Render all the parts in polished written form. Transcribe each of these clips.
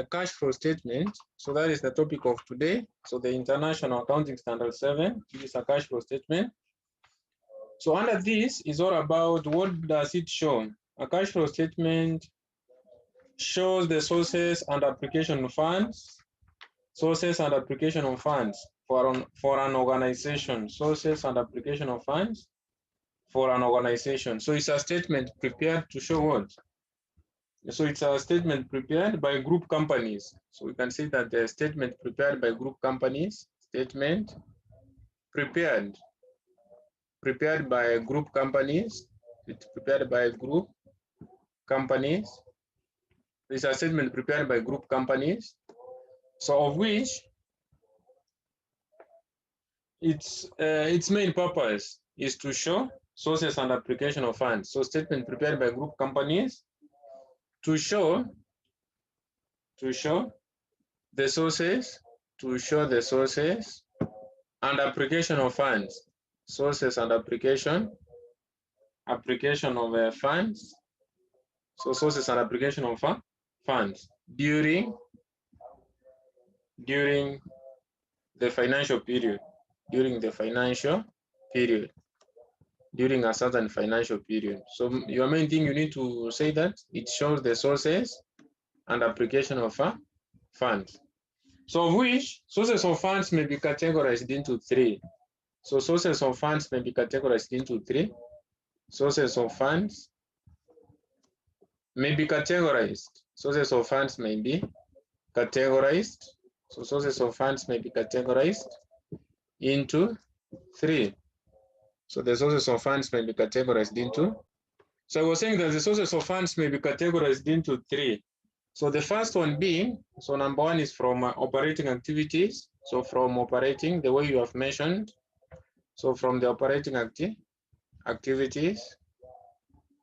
cash flow statement. So that is the topic of today. So the International Accounting Standard 7, which is a cash flow statement. So under this is all about what does it show. A cash flow statement shows the sources and application of funds, sources and application of funds for an organization, sources and application of funds for an organization. So it's a statement prepared to show what? So it's a statement prepared by group companies. So we can say that the statement prepared by group companies, statement prepared by group companies, it's prepared by group companies. It's a statement prepared by group companies. So of which its main purpose is to show sources and application of funds. So statement prepared by group companies to show the sources, and application of funds, sources and application of funds, so sources and application of funds during the financial period, during a certain financial period. So your main thing, you need to say that it shows the sources and application of funds. So of which sources of funds may be categorized into three. So sources of funds may be categorized into three. Sources of funds may be categorized. Sources of funds may be categorized. So sources of funds may be categorized into three. So the sources of funds may be categorized into. So I was saying that the sources of funds may be categorized into three. So the first one being, so number one is from operating activities. So from operating, the way you have mentioned. So from the operating activities.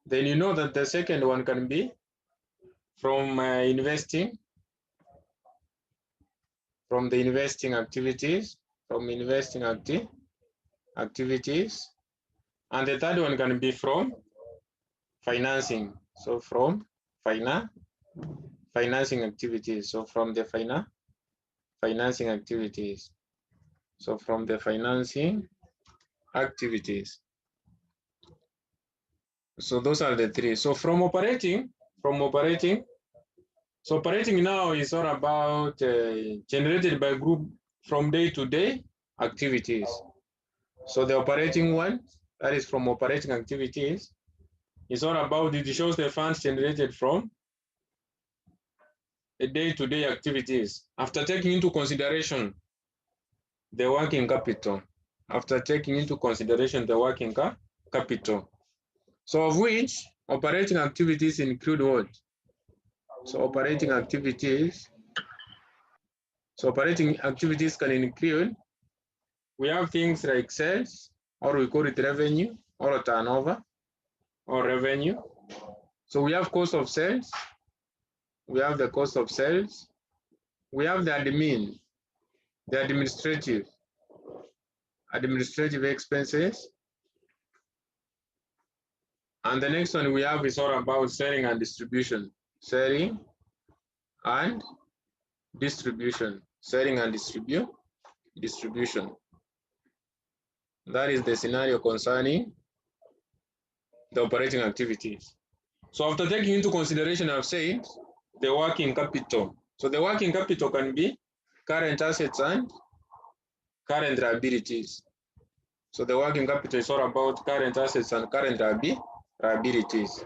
Then you know that the second one can be from investing, from the investing activities, activities. And the third one can be from financing. So from financing activities. So from the financing activities. So from the financing activities. So those are the three. So from operating, so operating now is all about generated by group from day-to-day activities. So the operating one, that is from operating activities, is all about, it shows the funds generated from the day-to-day activities after taking into consideration the working capital. So of which operating activities include what? So operating activities can include, we have things like sales, or we call it revenue, or turnover, or revenue. So we have cost of sales, we have the cost of sales, we have the admin, the administrative expenses, and the next one we have is all about selling and distribution. Selling and distribution. That is the scenario concerning the operating activities. So after taking into consideration, I've said the working capital. So the working capital can be current assets and current liabilities. So the working capital is all about current assets and current liabilities.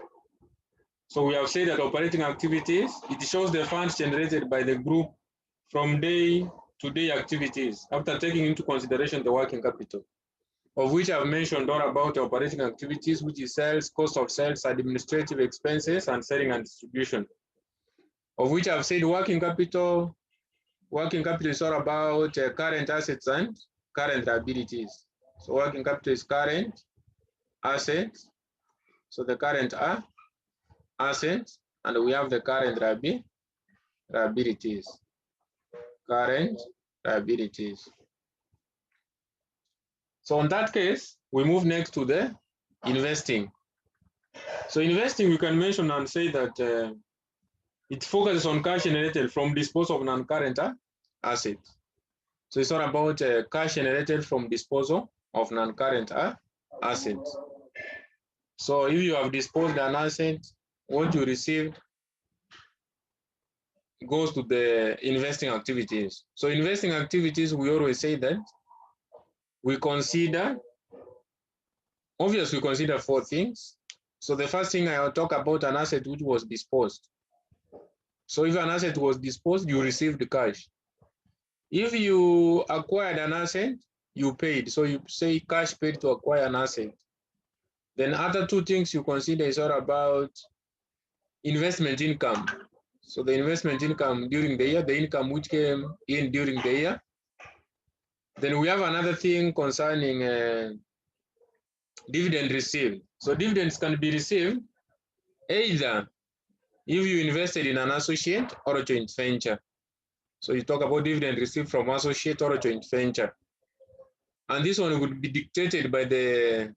So we have said that operating activities, it shows the funds generated by the group from day-to-day activities after taking into consideration the working capital, of which I've mentioned all about the operating activities, which is sales, cost of sales, administrative expenses, and selling and distribution. Of which I've said working capital is all about current assets and current liabilities. So working capital is current assets. So the current are assets, and we have the current liabilities. So in that case, we move next to the investing. So investing, we can mention and say that It focuses on cash generated from disposal of non-current assets. So it's not about cash generated from disposal of non-current assets. So if you have disposed an asset, what you received goes to the investing activities. So investing activities, we always say that we consider, obviously we consider 4 things. So the first thing I'll talk about an asset which was disposed. So if an asset was disposed, you received the cash. If you acquired an asset, you paid. So you say cash paid to acquire an asset. Then other 2 things you consider is all about investment income. So the investment income during the year, the income which came in during the year. Then we have another thing concerning dividend received. So dividends can be received either if you invested in an associate or a joint venture. So you talk about dividend received from associate or a joint venture. And this one would be dictated by the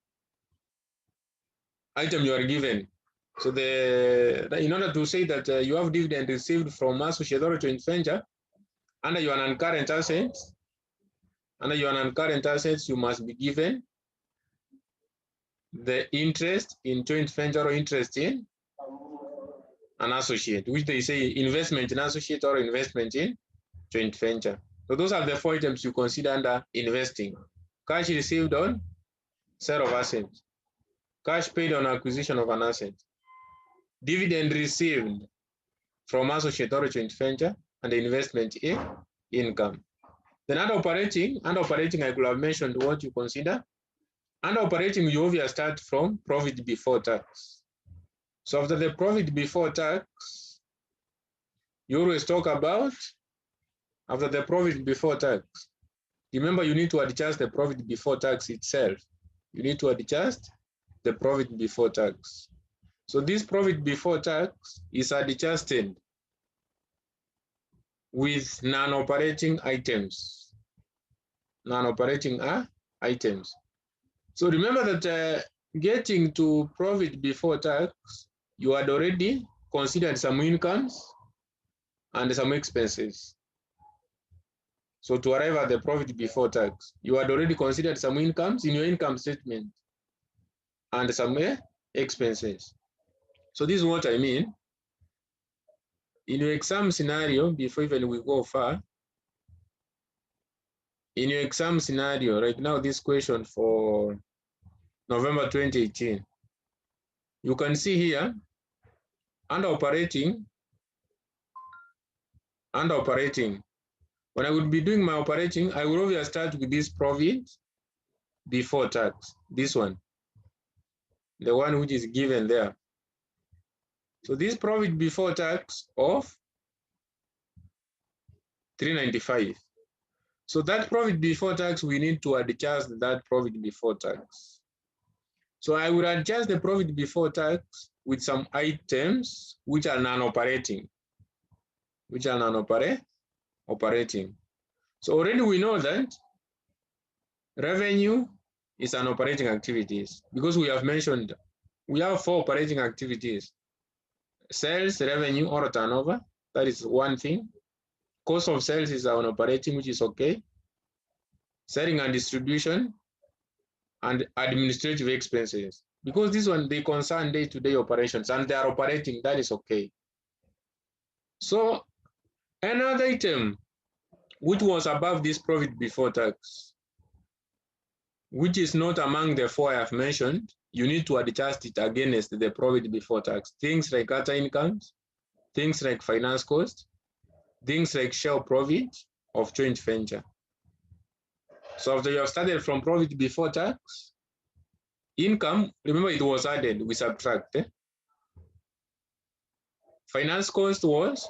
item you are given. So in order to say that you have dividend received from associate or a joint venture, under your non-current assets, you must be given the interest in joint venture or interest in an associate, which they say investment in associate or investment in joint venture. So those are the 4 items you consider under investing. Cash received on sale of assets, cash paid on acquisition of an asset, dividend received from associate or joint venture, and the investment in income. Then under operating, I could have mentioned what you consider. Under operating, you obviously start from profit before tax. So after the profit before tax, you always talk about after the profit before tax. Remember, you need to adjust the profit before tax itself. You need to adjust the profit before tax. So this profit before tax is adjusted with non-operating items. Non-operating items. So remember that getting to profit before tax, you had already considered some incomes and some expenses. So to arrive at the profit before tax, you had already considered some incomes in your income statement and some expenses. So this is what I mean. In your exam scenario, before even we go far, in your exam scenario, right now, this question for November 2018, you can see here, under operating, when I would be doing my operating, I will always start with this profit before tax, this one, the one which is given there. So this profit before tax of 395. So that profit before tax, we need to adjust that profit before tax. So I will adjust the profit before tax with some items which are non-operating, operating. So already we know that revenue is an operating activities because we have mentioned we have 4 operating activities: sales, revenue, or turnover. That is one thing. Cost of sales is an operating, which is okay. Selling and distribution and administrative expenses, because this one they concern day-to-day operations and they are operating, that is okay. So another item which was above this profit before tax, which is not among the 4 I have mentioned, you need to adjust it against the profit before tax. Things like other incomes, things like finance cost, things like share profit of joint venture. So after you have started from profit before tax, income, remember it was added, we subtract. Finance cost was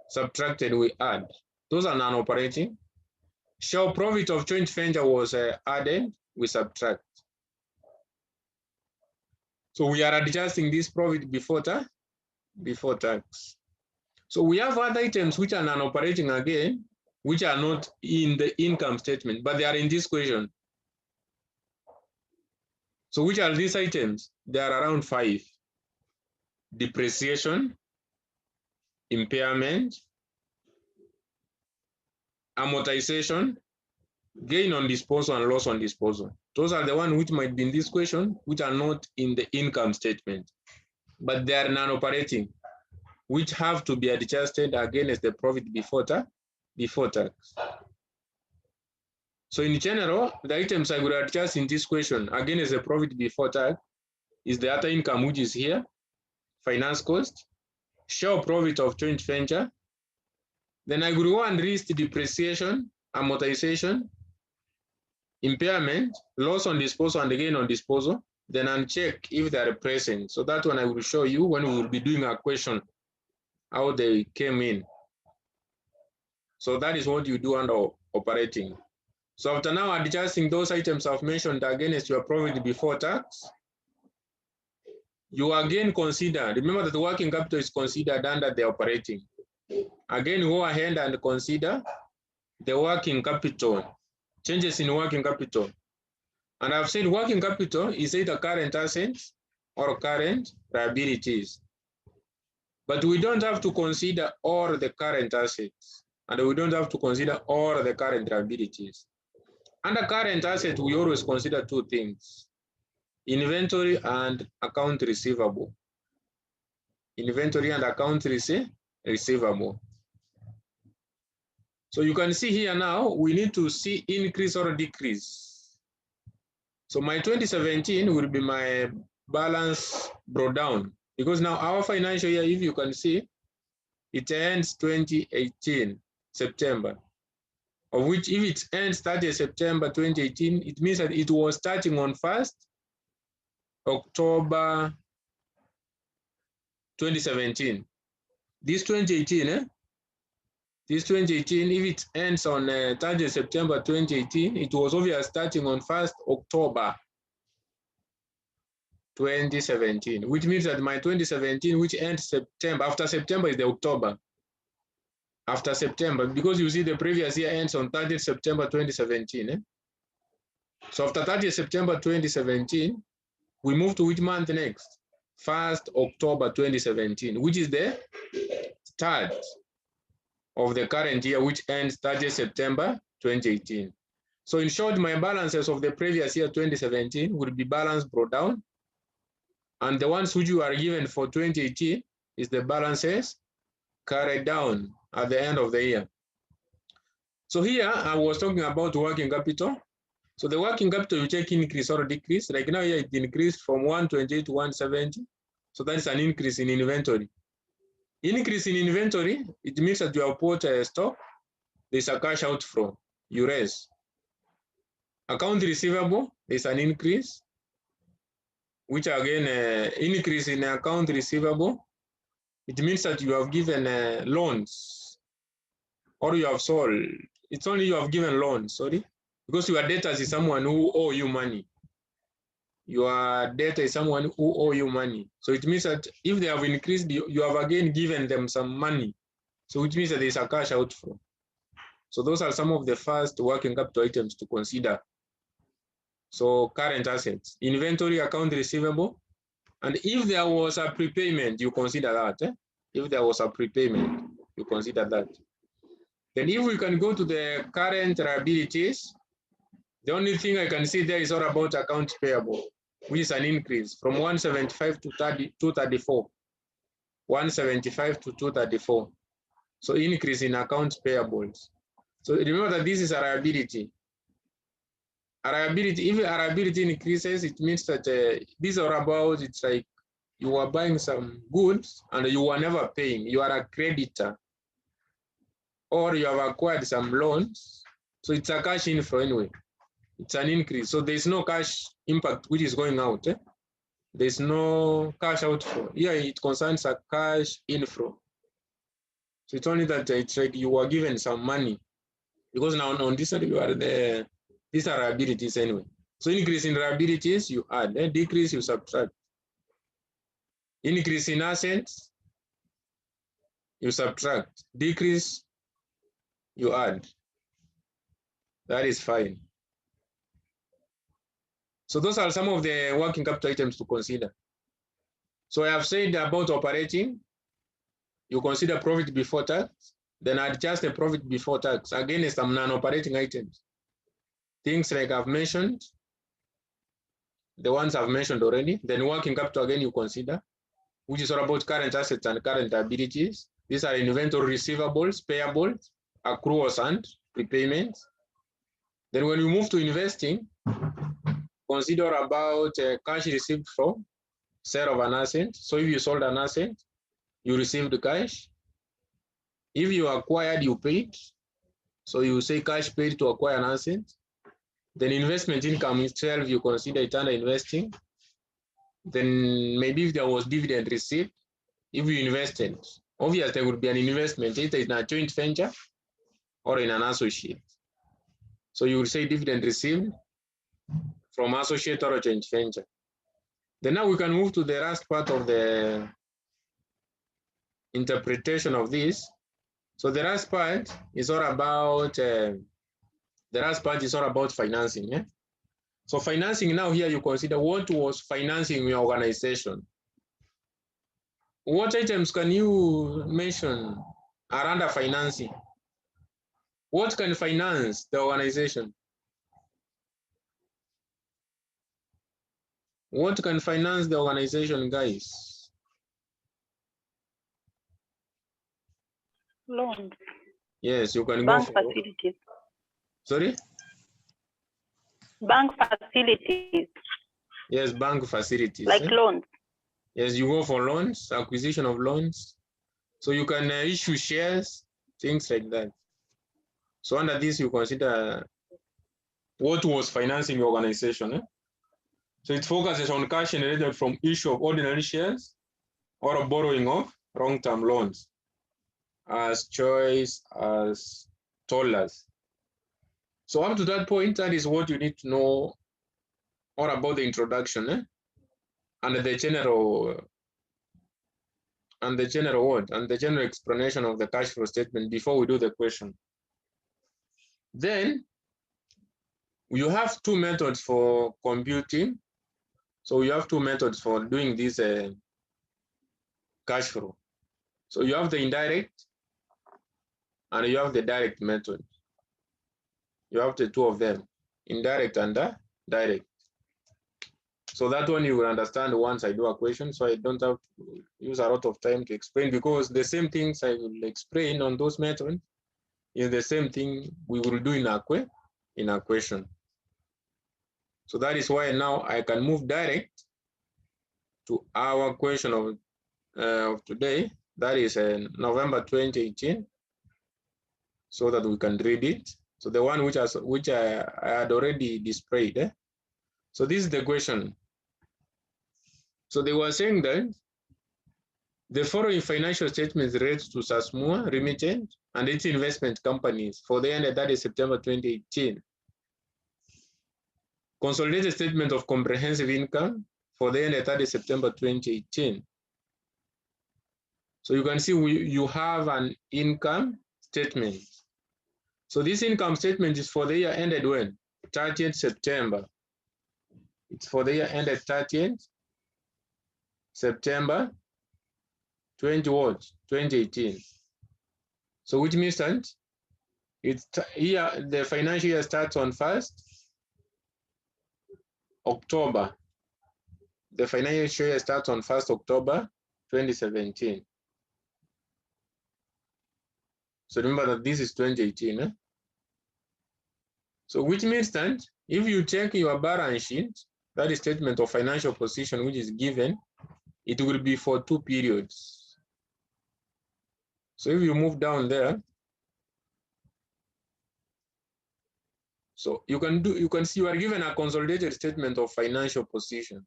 subtracted, we add. Those are non-operating. Share profit of joint venture was added, we subtract. So we are adjusting this profit before tax. So we have other items which are non-operating again, which are not in the income statement, but they are in this question. So which are these items? They are around 5. Depreciation, impairment, amortization, gain on disposal, and loss on disposal. Those are the ones which might be in this question, which are not in the income statement, but they are non-operating, which have to be adjusted against the profit before tax. So in general, the items I would adjust in this question against the profit before tax is the other income, which is here, finance cost, share profit of joint venture. Then I would go and list depreciation, amortization, impairment, loss on disposal, and gain on disposal. Then uncheck if they are present. So that one I will show you when we will be doing a question, how they came in. So that is what you do under operating. So after now adjusting those items I've mentioned against your profit before tax, you again consider, remember that the working capital is considered under the operating. Again, go ahead and consider the working capital, changes in working capital. And I've said working capital is either current assets or current liabilities. But we don't have to consider all the current assets, and we don't have to consider all the current liabilities. Under current assets, we always consider two things: inventory and account receivable. Inventory and account receivable. So you can see here now, we need to see increase or decrease. So my 2017 will be my balance brought down, because now our financial year, if you can see, it ends 2018, September. Of which if it ends 30 September 2018, it means that it was starting on 1st October 2017. This 2018, this 2018, if it ends on 30 September 2018, it was obviously starting on 1st October 2017, which means that my 2017, which ends September, after September is the October. After September, because you see the previous year ends on 30 September 2017. So after 30 September 2017, we move to which month next? 1st October 2017, which is the start of the current year, which ends 30 September 2018. So in short, my balances of the previous year 2017 will be balance brought down, and the ones which you are given for 2018 is the balances carried down at the end of the year. So here I was talking about working capital. So the working capital, you check increase or decrease. Like now here it increased from 128 to 170. So that is an increase in inventory. Increase in inventory, it means that you have put a stock, there's a cash outflow, you raise. Account receivable, there's an increase, which again, increase in account receivable, it means that you have given loans, or you have sold. It's only you have given loans, sorry, because your debtors is someone who owe you money. Your debtor is someone who owe you money. So it means that if they have increased, you have again given them some money. So it means that there's a cash outflow. So those are some of the first working capital items to consider. So current assets, inventory, account receivable, and if there was a prepayment, you consider that. If there was a prepayment, you consider that. Then if we can go to the current liabilities, the only thing I can see there is all about accounts payable, which is an increase from 175 to 234. 175 to 234. So increase in accounts payables. So remember that this is a liability. A liability, if a liability increases, it means that these are about, it's like you are buying some goods and you are never paying. You are a creditor. Or you have acquired some loans. So it's a cash inflow anyway. It's an increase. So there's no cash impact which is going out. There's no cash outflow. Here it concerns a cash inflow. So it's only that it's like you were given some money. Because now on this side you are the, these are liabilities anyway. So increase in liabilities you add, decrease you subtract. Increase in assets you subtract, decrease you add. That is fine. So those are some of the working capital items to consider. So I have said about operating. you consider profit before tax, then adjust the profit before tax against some non-operating items. Things like I've mentioned, the ones I've mentioned already. Then working capital again you consider, which is all about current assets and current liabilities. These are inventory, receivables, payables, accruals, and prepayments. Then when we move to investing, consider about cash received from sale of an asset. So if you sold an asset, you received the cash. If you acquired, you paid. So you say cash paid to acquire an asset. Then investment income itself, you consider it under investing. Then maybe if there was dividend received, if you invested, obviously there would be an investment either in a joint venture or in an associate. So you will say dividend received from associate or a joint venture. Then now we can move to the last part of the interpretation of this. So the last part is all about financing. Yeah? So financing, now here you consider what was financing your organization. What items can you mention are under financing? What can finance the organization? What can finance the organization, guys? Loans. Yes, you can Bank go for facilities. Sorry? Bank facilities. Yes, bank facilities. Like loans. Yes, you go for loans, acquisition of loans. So you can issue shares, things like that. So under this, you consider what was financing your organization. So it focuses on cash generated from issue of ordinary shares or a borrowing of long-term loans, as Choice as told us. So up to that point, that is what you need to know all about the introduction and the general explanation of the cash flow statement before we do the question. Then you have two methods for computing. So you have two methods for doing this cash flow. So you have the indirect and you have the direct method. You have the two of them, indirect and direct. So that one you will understand once I do a question, so I don't have to use a lot of time to explain, because the same things I will explain on those methods is the same thing we will do in a question. So that is why now I can move direct to our question of today. That is November 2018, so that we can read it. So the one which I had already displayed. So this is the question. So they were saying that the following financial statements relate to Sasmua Limited and its investment companies for the year ended 30 September 2018. Consolidated statement of comprehensive income for the year ended 30 September 2018. So you can see you have an income statement. So this income statement is for the year ended when? 30th September. It's for the year ended 30th September 2018. So which means that it's here, the financial year starts on 1st October. The financial year starts on 1st October 2017. So remember that this is 2018. So which means that if you check your balance sheet, that is statement of financial position which is given, it will be for 2 periods. So if you move down there, so you can see you are given a consolidated statement of financial position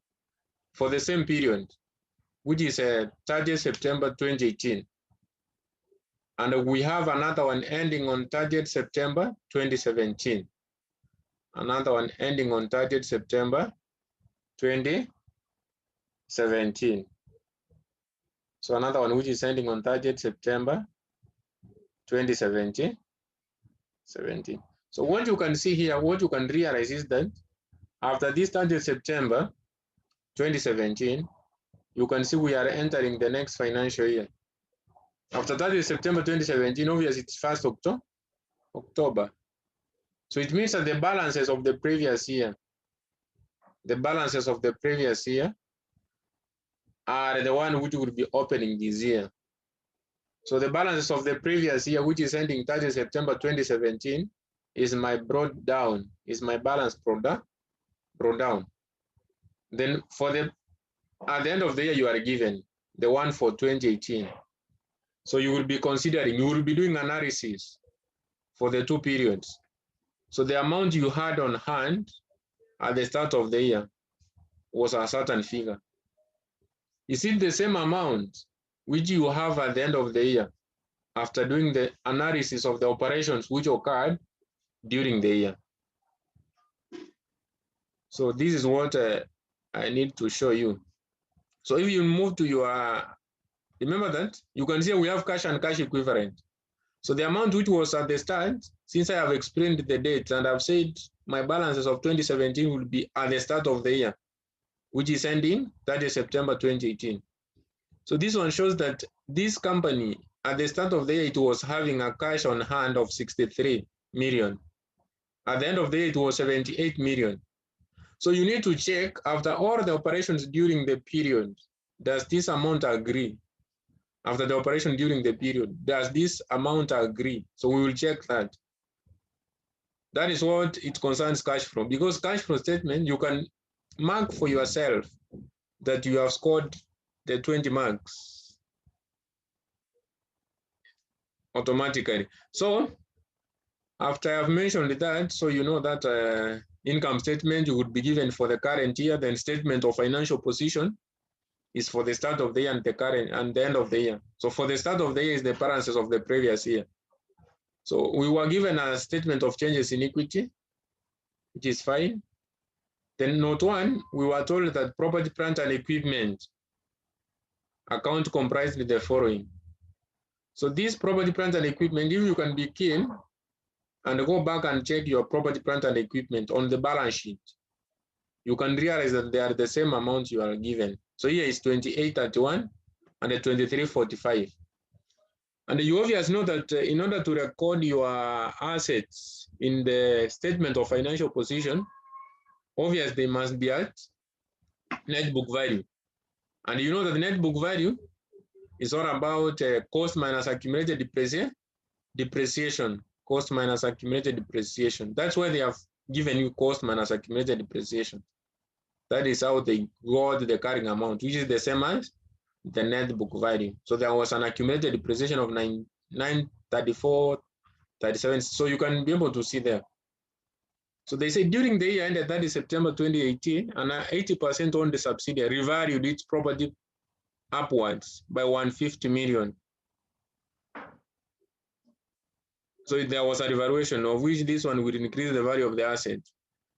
for the same period, which is 30th September 2018. And we have another one ending on 30th September 2017. Another one ending on 30th September 2017. So another one which is ending on 30th September 2017. So what you can see here, what you can realize is that after this 30th September 2017, you can see we are entering the next financial year. After that is September 2017, obviously it's 1st October. So it means that the balances of the previous year, are the one which will be opening this year. So the balances of the previous year, which is ending 30 September 2017, is my brought down, is my balance brought down. Then at the end of the year, you are given the one for 2018. So you will be considering, you will be doing analysis for the 2 periods. So the amount you had on hand at the start of the year was a certain figure. Is it the same amount which you have at the end of the year after doing the analysis of the operations which occurred during the year? So this is what I need to show you. So if you move to your, remember that you can see we have cash and cash equivalent. So the amount which was at the start, since I have explained the dates and I've said my balances of 2017 will be at the start of the year, which is ending 30 September 2018. So this one shows that this company at the start of the year, it was having a cash on hand of 63 million. At the end of the year, it was 78 million. So you need to check after all the operations during the period, does this amount agree? After the operation during the period, does this amount agree? So we will check that. That is what it concerns cash flow, because cash flow statement, you can mark for yourself that you have scored the 20 marks automatically. So after I have mentioned that, so you know that income statement you would be given for the current year, then statement of financial position is for the start of the year and the current and the end of the year. So for the start of the year is the balances of the previous year. So we were given a statement of changes in equity, which is fine. Then note 1, we were told that property, plant, and equipment account comprised the following. So this property, plant, and equipment, if you can be keen and go back and check your property, plant, and equipment on the balance sheet, you can realize that they are the same amount you are given. So here is 2831 and 2345. And you obviously know that in order to record your assets in the statement of financial position, obviously they must be at net book value. And you know that the net book value is all about cost minus accumulated depreciation. Cost minus accumulated depreciation. That's why they have given you cost minus accumulated depreciation. That is how they got the carrying amount, which is the same as the net book value. So there was an accumulated depreciation of 934.37. So you can be able to see there. So they say during the year ended 30 September 2018, and 80% owned the subsidiary revalued its property upwards by 150 million. So there was a revaluation of which this one would increase the value of the asset.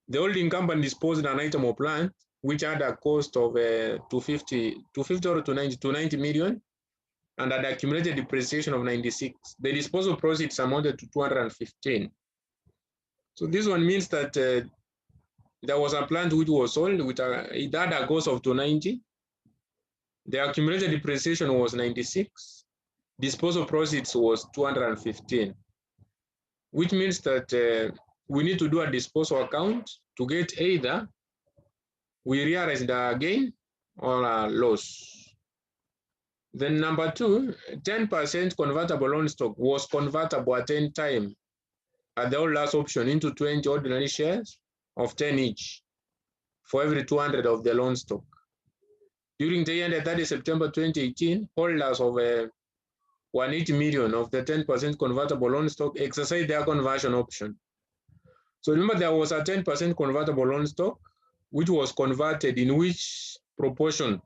The holding company disposed an item of plant which had a cost of 250 or 290 million and had accumulated depreciation of 96. The disposal proceeds amounted to 215. So this one means that there was a plant which was sold with it had a cost of 290. The accumulated depreciation was 96. Disposal proceeds was 215, which means that we need to do a disposal account to get either we realize the gain or a loss. Then number 2, 10% convertible loan stock was convertible at any time at the last option into 20 ordinary shares of 10 each for every 200 of the loan stock. During the year 30 September 2018, holders of 180 million of the 10% convertible loan stock exercised their conversion option. So remember, there was a 10% convertible loan stock which was converted in which proportion?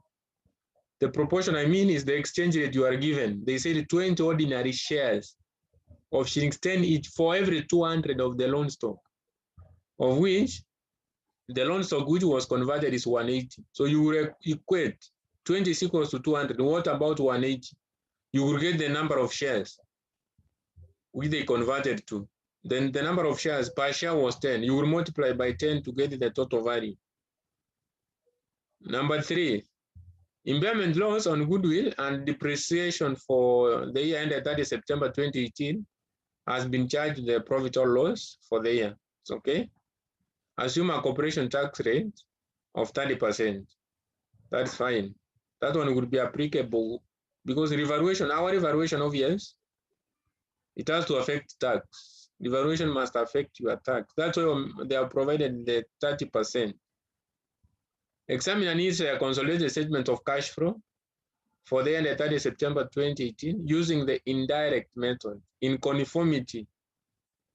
The proportion I mean is the exchange rate you are given. They said 20 ordinary shares of shillings 10 each for every 200 of the loan stock, of which the loan stock which was converted is 180. So you will equate 20 is equals to 200. What about 180? You will get the number of shares which they converted to. Then the number of shares per share was 10. You will multiply by 10 to get the total value. Number 3, Impairment loss on goodwill and depreciation for the year ended 30 September 2018 has been charged the profit or loss for the year. It's okay. Assume a corporation tax rate of 30%. That's fine. That one would be applicable because revaluation, our revaluation of years, it has to affect tax. Revaluation must affect your tax. That's why they have provided the 30%. Examiner needs a consolidated statement of cash flow for the end of 30 September 2018 using the indirect method in conformity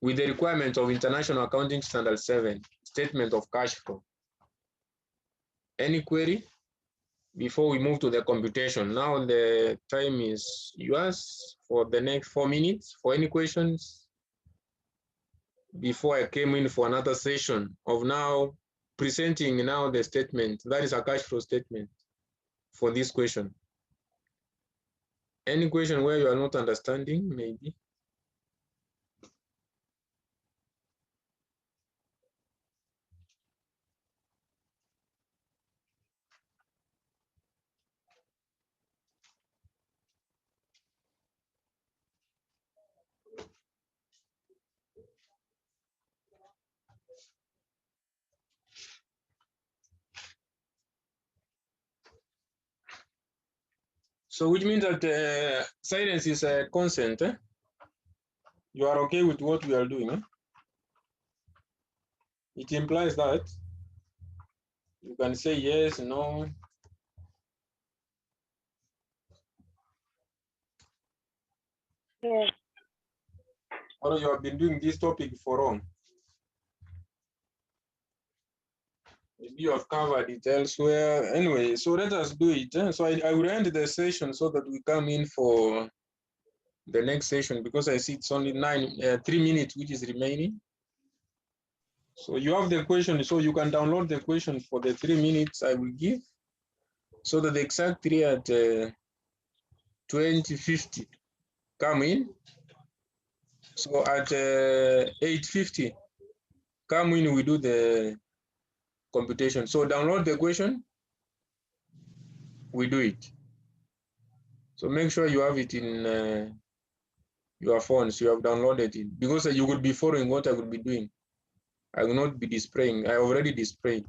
with the requirements of International Accounting Standard 7, statement of cash flow. Any query before we move to the computation? Now the time is yours for the next 4 minutes. For any questions before I came in for another session of now presenting now the statement, that is a cash flow statement for this question. Any question where you are not understanding, maybe? So which means that silence is a consent. You are okay with what we are doing. It implies that you can say yes, no. Yes. Or you have been doing this topic for long. Maybe you have covered it elsewhere. Anyway, so let us do it. So I will end the session so that we come in for the next session because I see it's only 3 minutes which is remaining. So you have the question, so you can download the question for the 3 minutes I will give so that the exactly at 2050 come in. So at 8:50 come in, we do the computation. So download the question, we do it. So make sure you have it in your phones, you have downloaded it, because you will be following what I will be doing. I will not be displaying, I already displayed.